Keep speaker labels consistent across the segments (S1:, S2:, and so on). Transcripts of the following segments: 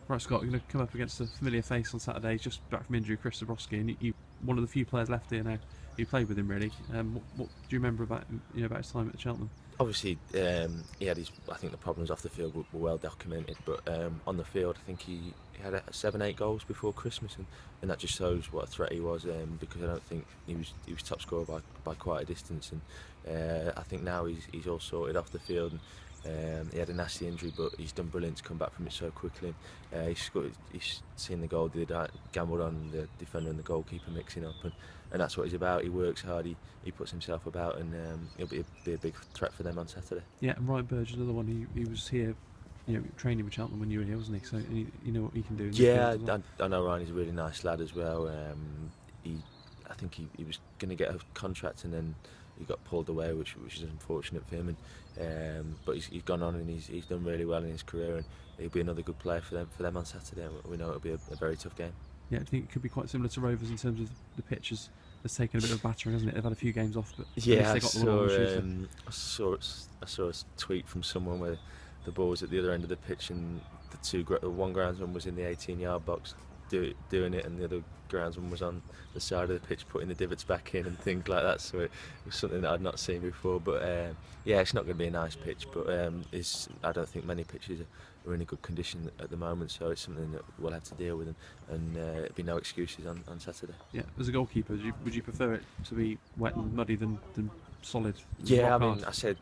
S1: Right, Scott, you're going to come up against a familiar face on Saturday. He's just back from injury, Chris Zabrowski, and you one of the few players left here now who played with him. Really, what do you remember about about his time at Cheltenham?
S2: Obviously, he had his. I think the problems off the field were well documented, but on the field, I think he had 7-8 goals before Christmas, and that just shows what a threat he was. Because I don't think he was top scorer by quite a distance, and I think now he's all sorted off the field. And, he had a nasty injury, but he's done brilliant to come back from it so quickly. He's seen the goal, gambled on the defender and the goalkeeper mixing up, and that's what he's about. He works hard, he puts himself about, and he'll be a big threat for them on Saturday.
S1: Yeah, and Ryan Burge, another one. He was here, training with Cheltenham when you were here, wasn't he? So you know what he can do.
S2: Yeah, I know Ryan is a really nice lad as well. I think he was going to get a contract, and then he got pulled away, which is unfortunate for him. But he's gone on and he's done really well in his career, and he'll be another good player for them on Saturday. We know it'll be a very tough game.
S1: Yeah, I think it could be quite similar to Rovers in terms of the pitch has taken a bit of a battering, hasn't it? They've had a few games off, but
S2: yeah,
S1: they got
S2: I saw a tweet from someone where the ball was at the other end of the pitch, and the one groundsman was in the 18-yard box doing it, and the other groundsman was on the side of the pitch putting the divots back in and things like that. So it was something that I'd not seen before. But yeah, it's not going to be a nice pitch, but I don't think many pitches are in a good condition at the moment, so it's something that we'll have to deal with, and it'll be no excuses on Saturday.
S1: Yeah, as a goalkeeper, would you prefer it to be wet and muddy than solid?
S2: Yeah, I mean, I said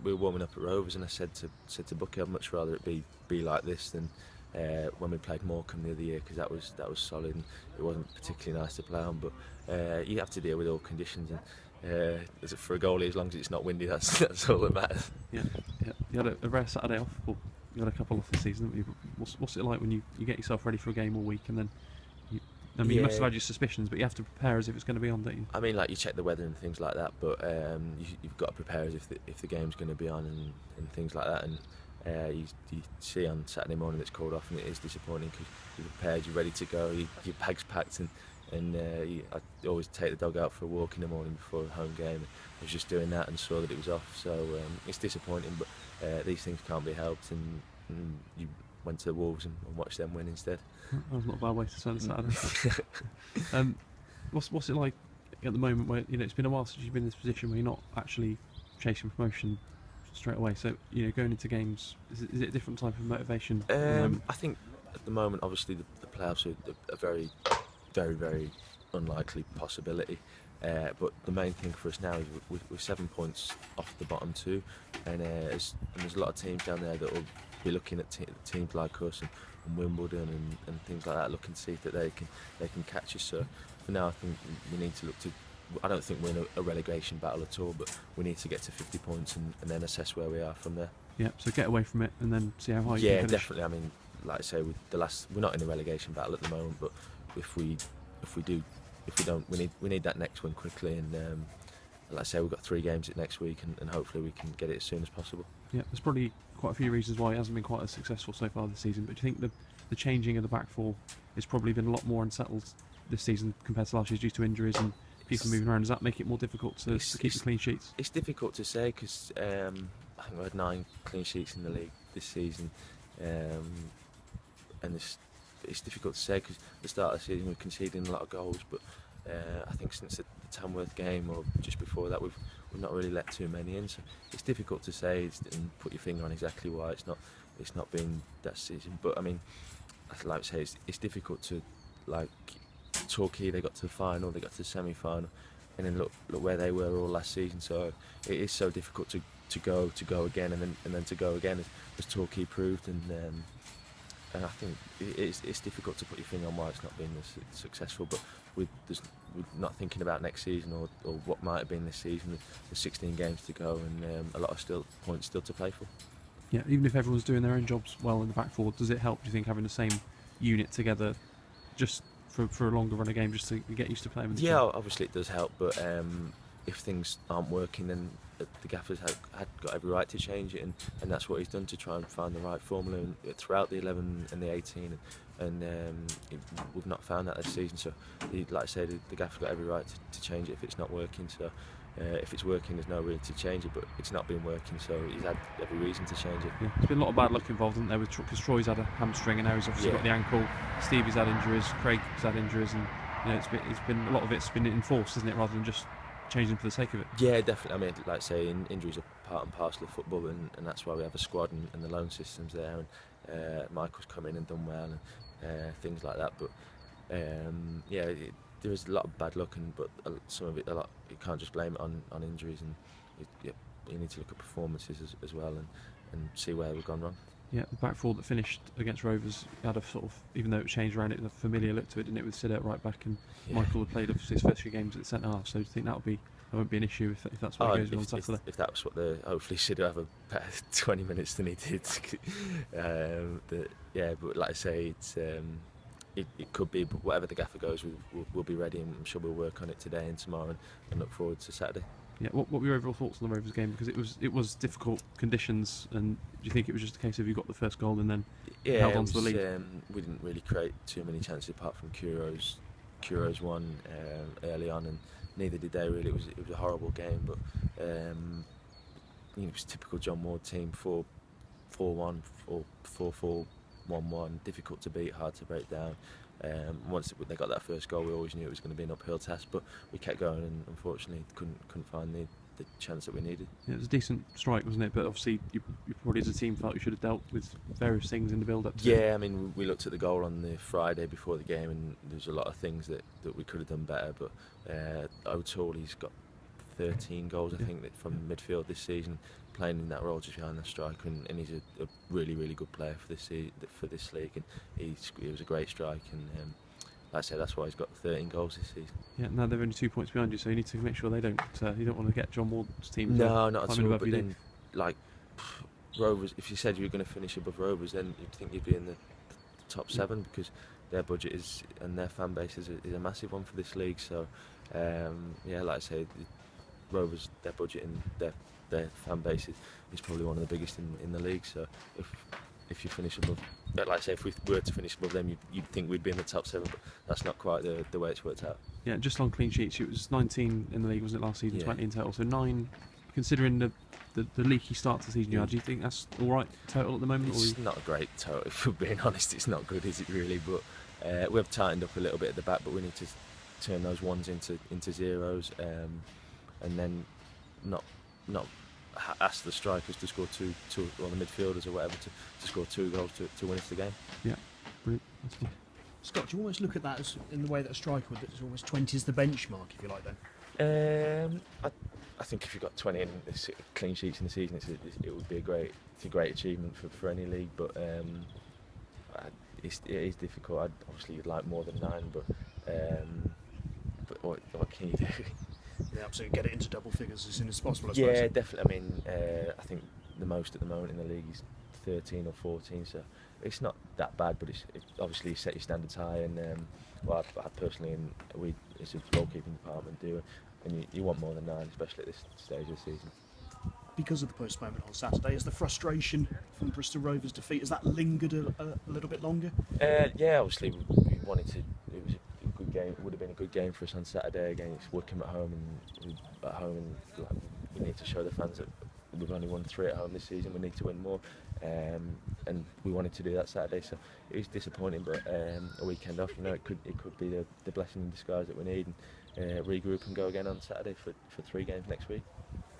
S2: we were warming up at Rovers, and I said to Bucky, I'd much rather it be like this than when we played Morecambe the other year, because that was solid and it wasn't particularly nice to play on. But you have to deal with all conditions, and for a goalie, as long as it's not windy, that's all that matters.
S1: Yeah. You had a rare Saturday off. Well, you had a couple off this season, haven't you? What's it like when you get yourself ready for a game all week, and then you must have had your suspicions, but you have to prepare as if it's going to be on, don't you?
S2: I mean, like, you check the weather and things like that, but you've got to prepare as if the game's going to be on and things like that. And you see on Saturday morning it's called off, and it is disappointing because you're prepared, you're ready to go, your bag's packed, and I always take the dog out for a walk in the morning before a home game. I was just doing that and saw that it was off, so it's disappointing, but these things can't be helped, and you went to the Wolves and watched them win instead.
S1: That was not a bad way to spend a Saturday. What's it like at the moment where it's been a while since you've been in this position where you're not actually chasing promotion straight away, so going into games, is it a different type of motivation?
S2: I think at the moment, obviously the playoffs are a very, very, very unlikely possibility, but the main thing for us now is we're 7 points off the bottom two, and there's a lot of teams down there that will be looking at teams like us and Wimbledon and things like that, looking to see that they can catch us. So for now, I think we need to look to. I don't think we're in a relegation battle at all, but we need to get to 50 points and then assess where we are from there.
S1: Yeah, so get away from it and then see how high you can finish.
S2: Yeah, definitely. I mean, like I say, we're not in a relegation battle at the moment, but if we don't, we need that next win quickly. And like I say, we've got 3 games next week, and hopefully we can get it as soon as possible.
S1: Yeah, there's probably quite a few reasons why it hasn't been quite as successful so far this season. But do you think the changing of the back four has probably been a lot more unsettled this season compared to last year due to injuries and people moving around? Does that make it more difficult to keep the clean sheets?
S2: It's difficult to say because I think we had 9 clean sheets in the league this season, and it's difficult to say because at the start of the season we're conceding a lot of goals, but I think since the Tamworth game or just before that we've not really let too many in, so it's difficult to say and put your finger on exactly why it's not been that season. But I mean, like I say, it's difficult to, like, Torquay, they got to the final, they got to the semi-final, and then look where they were all last season. So it is so difficult to go again and then to go again, as Torquay proved, and I think it's difficult to put your finger on why it's not been as successful. But we're not thinking about next season or what might have been this season. There's 16 games to go, and a lot of points still to play for.
S1: Yeah, even if everyone's doing their own jobs well in the back four, does it help, do you think, having the same unit together just for a longer run of game, just to get used to playing with each other?
S2: Yeah, obviously it does help, but if things aren't working, then the gaffer's had got every right to change it, and that's what he's done, to try and find the right formula throughout the 11 and the 18, and we've not found that this season. So like I said, the gaffer's got every right to change it if it's not working. So if it's working, there's no reason to change it, but it's not been working, so he's had every reason to change it.
S1: Yeah, there's been a lot of bad luck involved, hasn't there? Because Troy's had a hamstring, and now he's obviously got the ankle. Stevie's had injuries, Craig's had injuries, and it's been a lot of it's been enforced, isn't it, rather than just changing for the sake of it.
S2: Yeah, definitely. I mean, like I say, injuries are part and parcel of football, and that's why we have a squad and the loan system's there. And Michael's come in and done well, and things like that. But there is a lot of bad luck, but some of it, you can't just blame it on injuries, and you need to look at performances as well and see where we've gone wrong.
S1: Yeah, the back four that finished against Rovers had a sort of, even though it changed around, it had a familiar look to it, didn't it, with Siddert right back, and Michael had played obviously his first few games at the centre half, so do you think that won't be an issue if that's what goes on Saturday?
S2: If that was what hopefully Siddert have a better 20 minutes than he did. But like I say, it could be, but whatever the gaffer goes, we'll be ready, and I'm sure we'll work on it today and tomorrow and look forward to Saturday.
S1: Yeah, what were your overall thoughts on the Rovers game? Because it was difficult conditions, and do you think it was just a case of you got the first goal and then held on to the lead?
S2: We didn't really create too many chances apart from Kuro's one early on, and neither did they really. It was a horrible game, but it was typical John Ward team, 4-4-1 or 4-4-1-1, difficult to beat, hard to break down. Once they got that first goal, we always knew it was going to be an uphill task, but we kept going, and unfortunately couldn't find the chance that we needed. Yeah,
S1: it was a decent strike, wasn't it? But obviously you probably as a team felt you should have dealt with various things in the build-up to it.
S2: I mean, we looked at the goal on the Friday before the game, and there's a lot of things that we could have done better, but O'Toole, he's got 13 goals I think from midfield this season, playing in that role just behind the striker, and he's a really, really good player for this league, and he was a great strike, and like I said, that's why he's got 13 goals this season.
S1: Yeah, now they're only 2 points behind you, so you need to make sure they don't. You don't want to get John Ward's team.
S2: No, not at all. But then, like Rovers, if you said you were going to finish above Rovers, then you'd think you'd be in the top 7, because their budget and their fan base is a massive one for this league. So, like I say, Rovers, their budget and their fan base is probably one of the biggest in the league. So if you finish above, like I say, if we were to finish above them, you'd think we'd be in the top 7, but that's not quite the way it's worked out.
S1: Yeah, just on clean sheets, it was 19 in the league, wasn't it, last season? 20 in total, so 9. Considering the leaky start to the season you had, do you think that's all right total at the moment?
S2: It's not a great total, if we're being honest. It's not good, is it really? But we've tightened up a little bit at the back, but we need to turn those ones into zeros, and then not ask the strikers to score two or the midfielders or whatever to score 2 goals to win us the game.
S1: Yeah, brilliant. That's fine.
S3: Scott, do you almost look at that as in the way that a striker would, that's almost 20 is the benchmark, if you like, then?
S2: I think if you've got 20 clean sheets in the season, it would be a great achievement for any league, but it is difficult. Obviously you'd like more than 9, but what can you do?
S3: Yeah, absolutely. Get it into double figures as soon as possible, I suppose.
S2: Yeah, definitely. I mean, I think the most at the moment in the league is 13 or 14, so it's not that bad, but it's obviously set your standards high, and I personally, and we as a goalkeeping department do, and you want more than 9, especially at this stage of the season.
S3: Because of the postponement on Saturday, has the frustration from Bristol Rovers' defeat, has that lingered a little bit longer?
S2: Obviously we wanted to. It was a good game. It would have been a good game for us on Saturday against Wycombe at home, and we need to show the fans that we've only won 3 at home this season. We need to win more, and we wanted to do that Saturday. So it was disappointing, but a weekend off, it could be the blessing in disguise that we need, and regroup and go again on Saturday for 3 games next week.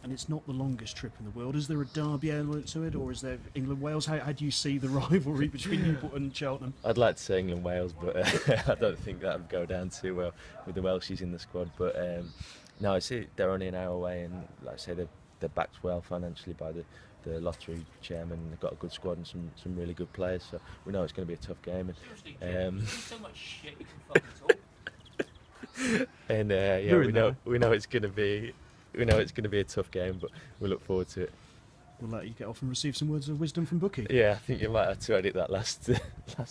S3: And it's not the longest trip in the world. Is there a derby element to it, or is there England-Wales? How do you see the rivalry between Newport and Cheltenham?
S2: I'd like to say England-Wales, but I don't think that would go down too well with the Welshies in the squad. But no, they're only an hour away, and like I say, they're backed well financially by the lottery chairman. They've got a good squad and some really good players, so we know it's going to be a tough game. And,
S4: so much shit you can fucking talk.
S2: And we know it's going to be. We know it's going to be a tough game, but we look forward to it.
S3: We'll let you get off and receive some words of wisdom from Bookie.
S2: Yeah, I think you might have to edit that last